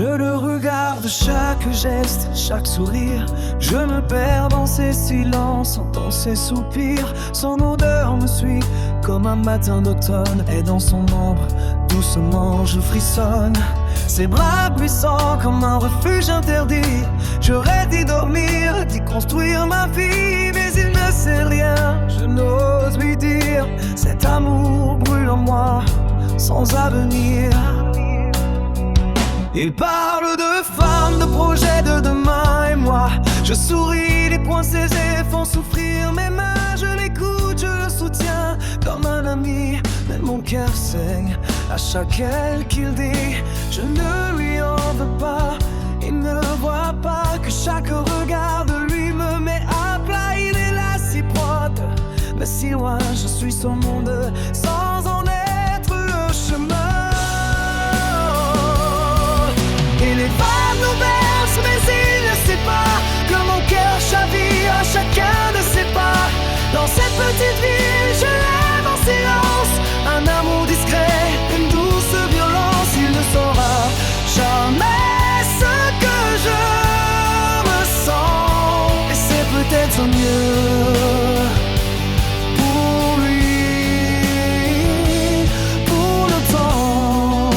Je le regarde, chaque geste, chaque sourire. Je me perds dans ses silences, dans ses soupirs. Son odeur me suit comme un matin d'automne. Et dans son ombre, doucement je frissonne. Ses bras puissants comme un refuge interdit. J'aurais d'y dormir, d'y construire ma vie. Mais il ne sait rien, je n'ose lui dire. Cet amour brûle en moi, sans avenir. Il parle de femmes, de projets, de demain. Et moi, je souris, les poings serrés font souffrir mes mains. Je l'écoute, je le soutiens comme un ami. Mais mon cœur saigne à chaque aile qu'il dit. Je ne lui en veux pas, il ne voit pas que chaque regard de lui me met à plat. Il est là si proche, mais si loin. Je suis son monde sans en être le chemin. Et les vagues nous bercent, mais il ne sait pas que mon cœur chavire à chacun de ses pas. Dans cette petite ville, je l'aime en silence. Un amour discret, une douce violence. Il ne saura jamais ce que je ressens. Et c'est peut-être mieux pour lui, pour le temps.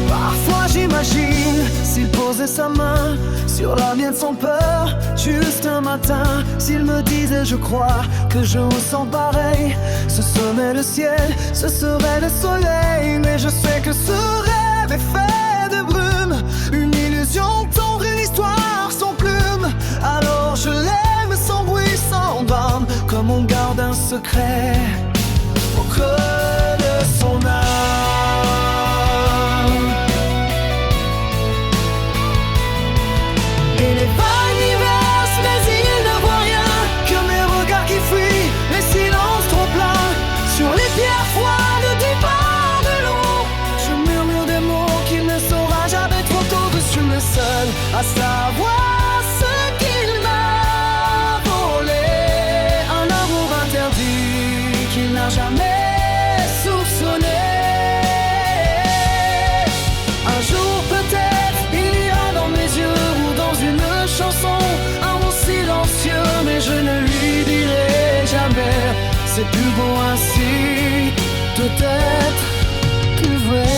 Parfois j'imagine s'il posait sa main sur la mienne sans peur, juste un matin, s'il me disait je crois que je ressens pareil. Ce serait le ciel, ce serait le soleil. Mais je sais que ce rêve est fait de brume, une illusion tendre, une histoire sans plume. Alors je l'aime sans bruit, sans bande, comme on garde un secret au creux de son âme. Et les vagues y versent, mais il ne voit rien que mes regards qui fuient, les silences trop pleins sur les pierres froides du bord de l'eau. Je murmure des mots qu'il ne saura jamais trop tôt. Je suis le seul à savoir ce qu'il m'a volé. Un amour interdit qu'il n'a jamais soupçonné. Un jour peut-être il ira dans mes yeux ou dans une chanson, un mot silencieux, mais je ne lui dirai jamais. C'est plus beau ainsi, peut-être plus vrai.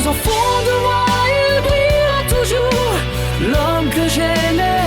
Au fond de moi, il brillera toujours. L'homme que j'aimais